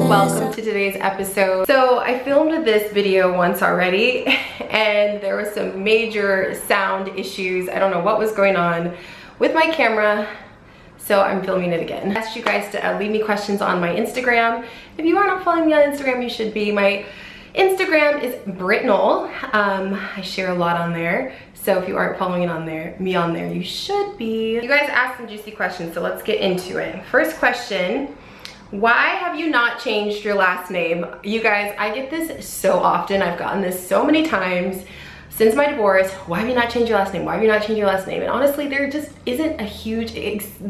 Welcome to today's episode. So I filmed this video once already and there was some major sound issues. I don't know what was going on with my camera, so I'm filming it again. I asked you guys to leave me questions on my Instagram. If you are not following me on Instagram, you should be. My Instagram is Britnell. I share a lot on there. So if you aren't following me on there, you should be. You guys asked some juicy questions, so let's get into it. First question, why have you not changed your last name? You guys, I get this so often. I've gotten this so many times since my divorce. Why have you not changed your last name? Why have you not changed your last name? And honestly, there just isn't a huge,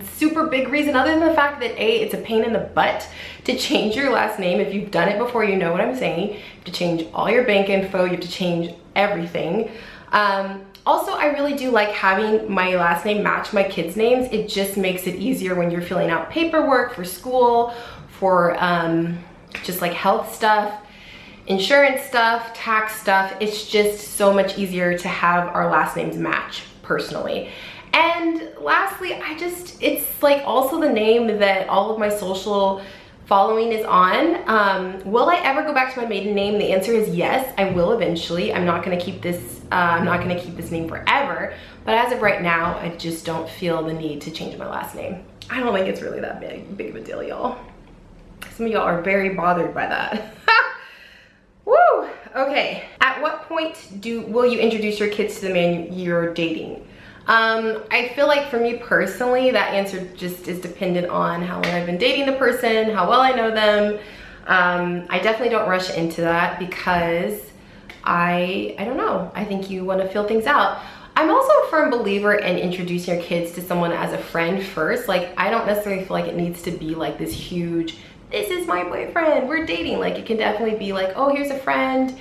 super big reason other than the fact that A, it's a pain in the butt to change your last name. If you've done it before, you know what I'm saying. You have to change all your bank info. You have to change everything. Also, I really do like having my last name match my kids' names. It just makes it easier when you're filling out paperwork for school, for just like health stuff, insurance stuff, tax stuff. It's just so much easier to have our last names match personally. And lastly, it's like also the name that all of my social following is on. Will I ever go back to my maiden name? The answer is yes, I will eventually. I'm not gonna keep this name forever, but as of right now, I just don't feel the need to change my last name. I don't think it's really that big of a deal, y'all. Some of y'all are very bothered by that. Woo! Okay, at what point will you introduce your kids to the man you're dating? I feel like for me personally, that answer just is dependent on how long I've been dating the person, how well I know them. I definitely don't rush into that because I don't know. I think you want to feel things out. I'm also a firm believer in introducing your kids to someone as a friend first. Like, I don't necessarily feel like it needs to be like this huge, this is my boyfriend, we're dating. Like, it can definitely be like, oh, here's a friend,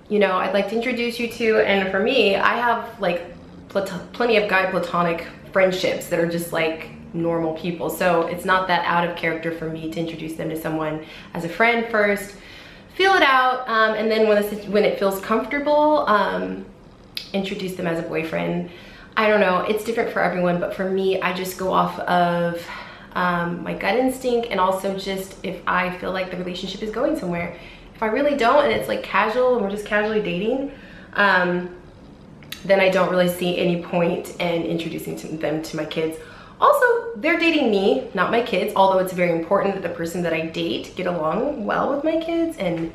you know, I'd like to introduce you to. And for me, I have like plenty of guy platonic friendships that are just like normal people. So it's not that out of character for me to introduce them to someone as a friend first, feel it out, and then when it feels comfortable, introduce them as a boyfriend. I don't know, it's different for everyone, but for me, I just go off of my gut instinct, and also just if I feel like the relationship is going somewhere. If I really don't, and it's like casual and we're just casually dating, then I don't really see any point in introducing them to my kids. Also, they're dating me, not my kids, although it's very important that the person that I date get along well with my kids. And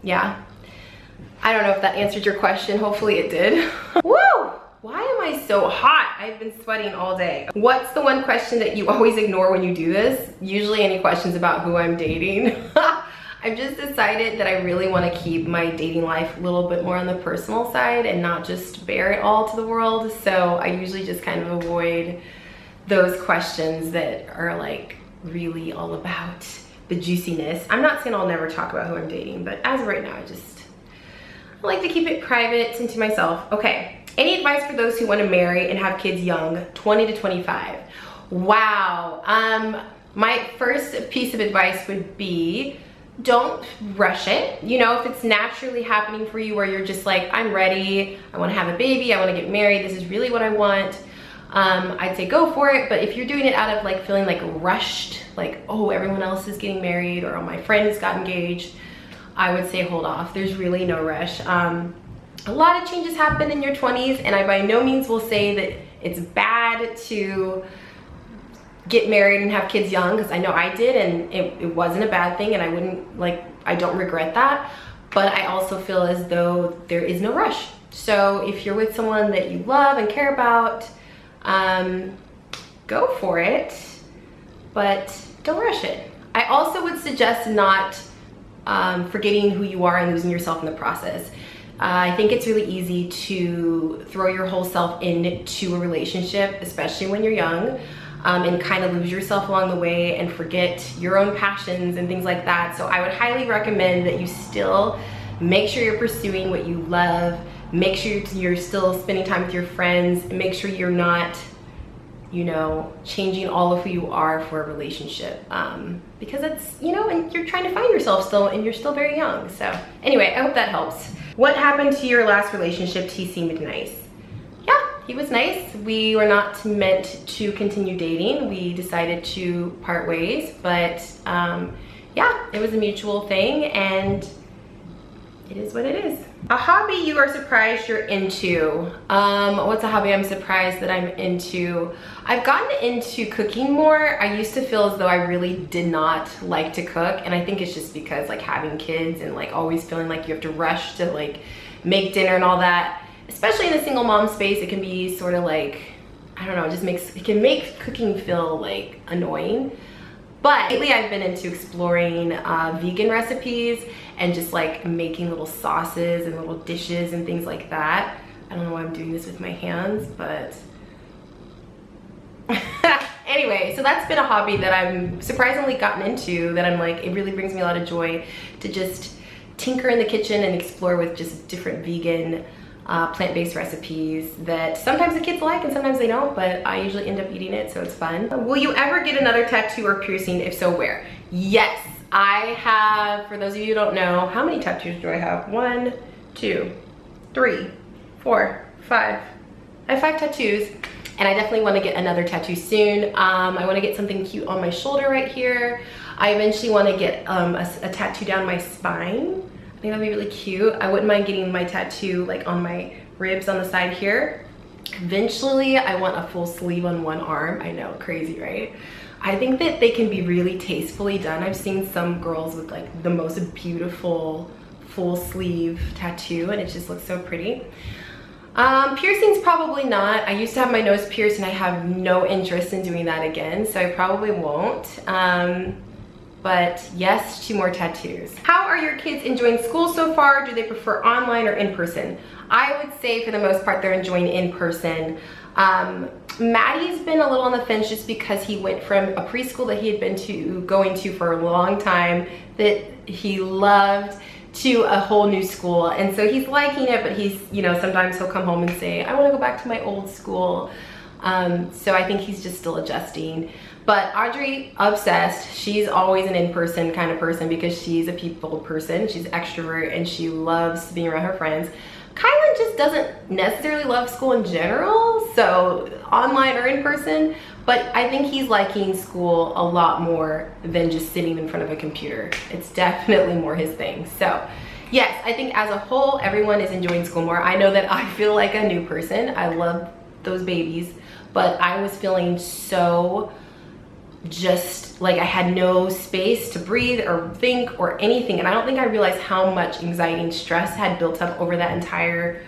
yeah, I don't know if that answered your question. Hopefully it did. Woo! Why am I so hot? I've been sweating all day. What's the one question that you always ignore when you do this? Usually any questions about who I'm dating. I've just decided that I really want to keep my dating life a little bit more on the personal side and not just bare it all to the world. So I usually just kind of avoid those questions that are like really all about the juiciness. I'm not saying I'll never talk about who I'm dating, but as of right now, I like to keep it private and to myself. Okay, any advice for those who want to marry and have kids young, 20 to 25? Wow, my first piece of advice would be, don't rush it. You know, if it's naturally happening for you where you're just like, I'm ready, I want to have a baby, I want to get married, this is really what I want, I'd say go for it. But if you're doing it out of like feeling like rushed, like, oh, everyone else is getting married or oh, my friends got engaged, I would say hold off. There's really no rush. A lot of changes happen in your 20s, and I by no means will say that it's bad to get married and have kids young, because I know I did, and it wasn't a bad thing, and I don't regret that. But I also feel as though there is no rush. So if you're with someone that you love and care about, go for it, but don't rush it. I also would suggest not forgetting who you are and losing yourself in the process. I think it's really easy to throw your whole self into a relationship, especially when you're young, and kind of lose yourself along the way and forget your own passions and things like that. So I would highly recommend that you still make sure you're pursuing what you love, make sure you're still spending time with your friends, and make sure you're not, you know, changing all of who you are for a relationship, because it's, you know, and you're trying to find yourself still, and you're still very young. So anyway, I hope that helps. What happened to your last relationship? He seemed nice. Yeah, he was nice. We were not meant to continue dating. We decided to part ways, but yeah, it was a mutual thing, and it is what it is. A hobby you are surprised you're into. What's a hobby I'm surprised that I'm into? I've gotten into cooking more. I used to feel as though I really did not like to cook, and I think it's just because like having kids and like always feeling like you have to rush to like make dinner and all that, especially in a single mom space, it can be sort of like, I don't know, it can make cooking feel like annoying. But lately I've been into exploring vegan recipes and just like making little sauces and little dishes and things like that. I don't know why I'm doing this with my hands, but anyway, so that's been a hobby that I'm surprisingly gotten into, that I'm like, it really brings me a lot of joy to just tinker in the kitchen and explore with just different vegan plant-based recipes that sometimes the kids like and sometimes they don't, but I usually end up eating it, so it's fun. Will you ever get another tattoo or piercing? If so, where? Yes, I have. For those of you who don't know, how many tattoos do I have? 1, 2, 3, 4, 5. I have 5 tattoos, and I definitely want to get another tattoo soon. I want to get something cute on my shoulder right here. I eventually want to get a tattoo down my spine. I think that'd be really cute. I wouldn't mind getting my tattoo like on my ribs on the side here. Eventually, I want a full sleeve on one arm. I know, crazy, right? I think that they can be really tastefully done. I've seen some girls with like the most beautiful full sleeve tattoo, and it just looks so pretty. Piercings, probably not. I used to have my nose pierced and I have no interest in doing that again, so I probably won't. But yes, 2 more tattoos. How are your kids enjoying school so far? Do they prefer online or in person? I would say for the most part they're enjoying in person. Maddie's been a little on the fence just because he went from a preschool that he had been going to for a long time that he loved to a whole new school, and so he's liking it, but he's, you know, sometimes he'll come home and say, I want to go back to my old school. So I think he's just still adjusting. But Audrey, obsessed. She's always an in-person kind of person because she's a people person. She's extrovert and she loves being around her friends. Kylan just doesn't necessarily love school in general, so online or in person, but I think he's liking school a lot more than just sitting in front of a computer. It's definitely more his thing. So yes, I think as a whole, everyone is enjoying school more. I know that I feel like a new person. I love those babies, but I was feeling so just like I had no space to breathe or think or anything, and I don't think I realized how much anxiety and stress had built up over that entire,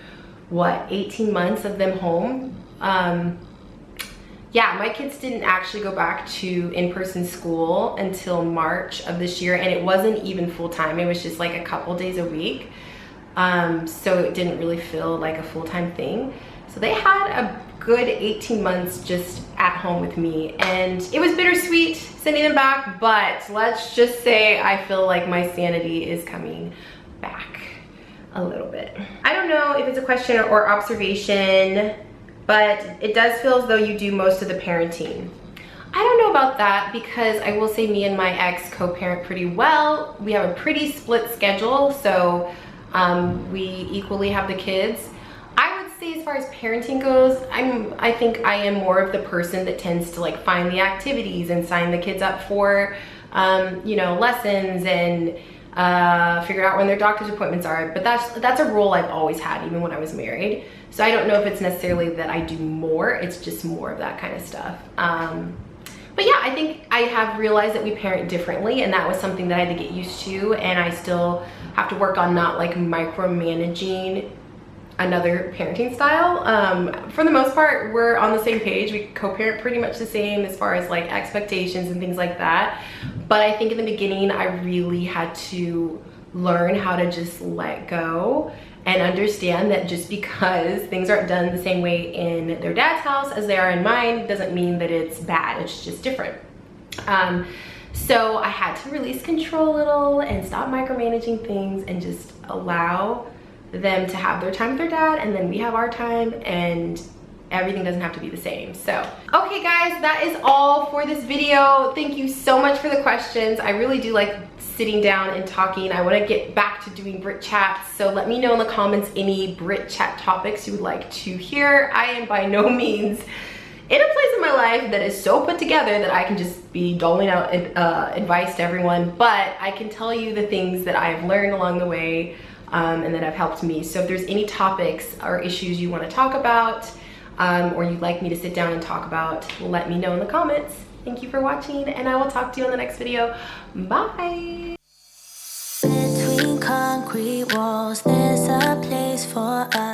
what, 18 months of them home. Yeah, my kids didn't actually go back to in-person school until March of this year, and it wasn't even full-time. It was just like a couple days a week, so it didn't really feel like a full-time thing. So they had a good 18 months just at home with me, and it was bittersweet sending them back, but let's just say I feel like my sanity is coming back a little bit. I don't know if it's a question or observation, but it does feel as though you do most of the parenting. I don't know about that, because I will say me and my ex co-parent pretty well. We have a pretty split schedule, so we equally have the kids. I would say as far as parenting goes, I think I am more of the person that tends to like find the activities and sign the kids up for you know, lessons and figure out when their doctor's appointments are. But that's a role I've always had, even when I was married. So I don't know if it's necessarily that I do more, it's just more of that kind of stuff. But yeah, I think I have realized that we parent differently, and that was something that I had to get used to, and I still have to work on not like micromanaging another parenting style. For the most part, we're on the same page. We co-parent pretty much the same as far as like expectations and things like that. But I think in the beginning, I really had to learn how to just let go and understand that just because things aren't done the same way in their dad's house as they are in mine doesn't mean that it's bad. It's just different. So I had to release control a little and stop micromanaging things and just allow them to have their time with their dad, and then we have our time, and everything doesn't have to be the same. So okay guys, that is all for this video. Thank you so much for the questions. I really do like sitting down and talking. I want to get back to doing Brit chats, so let me know in the comments any Brit chat topics you would like to hear. I am by no means in a place in my life that is so put together that I can just be doling out advice to everyone, but I can tell you the things that I've learned along the way and that have helped me. So if there's any topics or issues you want to talk about or you'd like me to sit down and talk about, let me know in the comments. Thank you for watching, and I will talk to you in the next video. Bye! Between concrete walls, there's a place for us.